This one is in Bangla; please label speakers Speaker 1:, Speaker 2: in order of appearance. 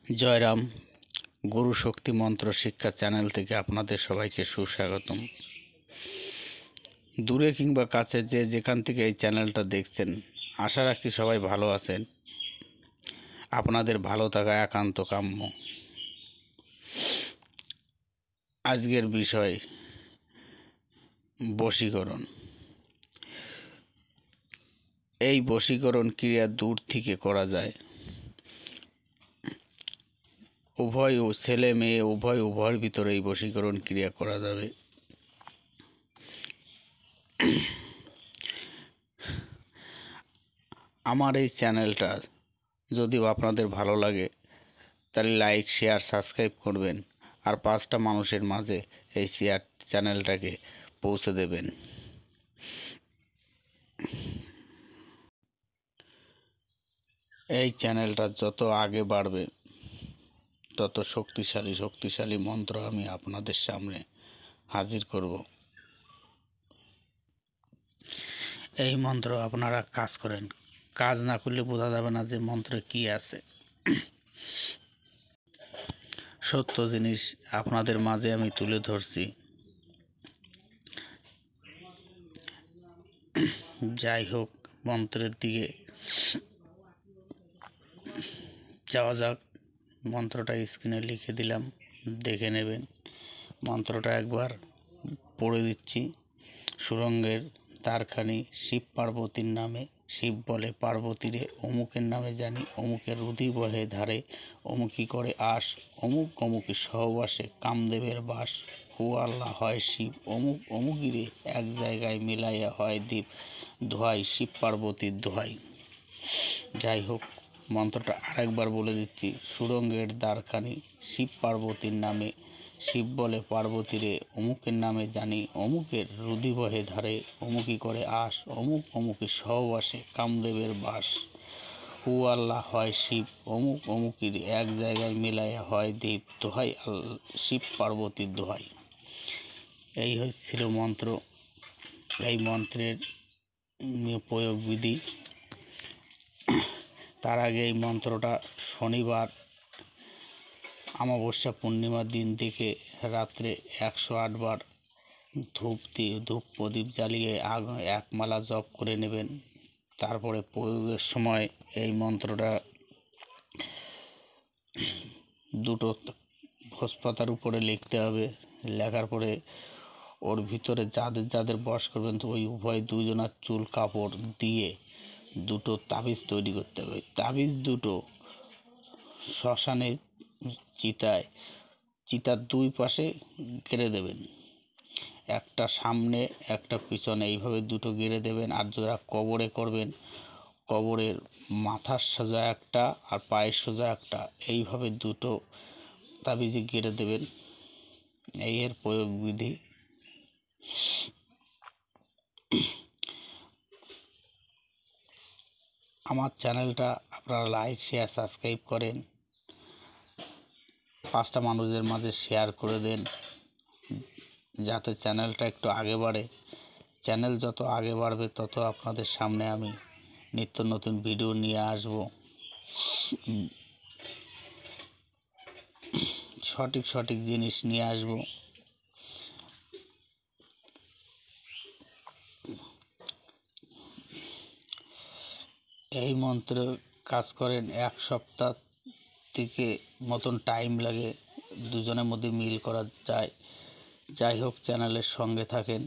Speaker 1: জয়রাম। গুরু শক্তি মন্ত্র শিক্ষা চ্যানেল থেকে আপনাদের সবাইকে সুস্বাগতম। দূরে কিংবা কাছে যে যেখান থেকে এই চ্যানেলটা দেখছেন, আশা রাখছি সবাই ভালো আছেন। আপনাদের ভালো থাকা একান্ত কাম্য। আজকের বিষয় বশীকরণ। এই বশীকরণ ক্রিয়া দূর থেকে করা যায়। উভয় ছেলে মেয়ে উভয়ের ভিতরে এই বশীকরণ ক্রিয়া করা যাবে। আমার এই চ্যানেলটা যদিও আপনাদের ভালো লাগে, তাহলে লাইক, শেয়ার, সাবস্ক্রাইব করবেন আর 5টা মানুষের মাঝে এই চ্যানেলটাকে পৌঁছে দেবেন। এই চ্যানেলটা যত আগে বাড়বে তত শক্তিশালী মন্ত্র আমি আপনাদের সামনে হাজির করব। এই মন্ত্র আপনারা কাজ করেন, কাজ না করলে বোঝা যাবে না যে মন্ত্রে কি আছে। সত্য জিনিস আপনাদের মাঝে আমি তুলে ধরছি। যাই হোক, মন্ত্রের দিকে যাওয়া যাক। মন্ত্রটা স্ক্রিনে লিখে দিলাম, দেখে নেবেন। মন্ত্রটা একবার পড়ে দিচ্ছি। সুরঙ্গের দ্বারখানি শিব পার্বতীর নামে, শিব বলে পার্বতীরে অমুকের নামে জানি, অমুকের রুধি বহে ধারে, অমুকি করে আস, অমুক অমুকি সহবাসে কামদেবের বাস, হু আল্লাহ হয় শিব, অমুক অমুকিরে এক জায়গায় মিলাইয়া হয় দ্বীপ, দোহাই শিব পার্বতীর দোহাই। যাই হোক, মন্ত্রটা আরেকবার বলে দিচ্ছি। সুরঙ্গের দ্বারখানি শিব পার্বতীর নামে, শিব বলে পার্বতীরে অমুকের নামে জানি, অমুকের রুধি বহে ধারে, অমুকি করে আস, অমুক অমুকি সহবাসে কামদেবের বাস, হু আল্লাহ হয় শিব, অমুক অমুকির এক জায়গায় মিলাইয়া হয় দ্বীপ, দোহাই শিব পার্বতীর দোহাই। এই হচ্ছিল মন্ত্র। এই মন্ত্রের প্রয়োগ বিধি। তার আগে এই মন্ত্রটা শনিবার অমাবস্যা পূর্ণিমার দিন থেকে রাত্রে 108 বার ধূপ প্রদীপ জ্বালিয়ে এক মালা জপ করে নেবেন। তারপরে প্রয়োগের সময় এই মন্ত্রটা দুটো ভোজপাতার উপরে লিখতে হবে। লেখার পরে ওর ভিতরে যাদের বশ করবেন, তো ওই দুজনার চুল কাপড় দিয়ে দুটো তাবিজ তৈরি করতে হবে। তাবিজ দুটো শ্মশানে চিতার দুই পাশে গেড়ে দেবেন, একটা সামনে একটা পিছনে, এইভাবে দুটো গেড়ে দেবেন। আর যারা কবরে করবেন, কবরের মাথার সোজা একটা আর পায়ের সোজা একটা, এইভাবে দুটো তাবিজে গেড়ে দেবেন। এই এর প্রয়োগ বিধি। আমার চ্যানেলটা আপনারা লাইক, শেয়ার, সাবস্ক্রাইব করেন, 5টা মানুষের মাঝে শেয়ার করে দেন, যাতে চ্যানেলটা একটু আগে বাড়ে। চ্যানেল যত আগে বাড়বে তত আপনাদের সামনে আমি নিত্য নতুন ভিডিও নিয়ে আসব। সঠিক জিনিস নিয়ে আসব। এই মন্ত্র কাজ করেন 1 সপ্তাহ থেকে মতন টাইম লাগে, দুজনের মধ্যে মিল করা যায়। যাই হোক, চ্যানেলের সঙ্গে থাকেন।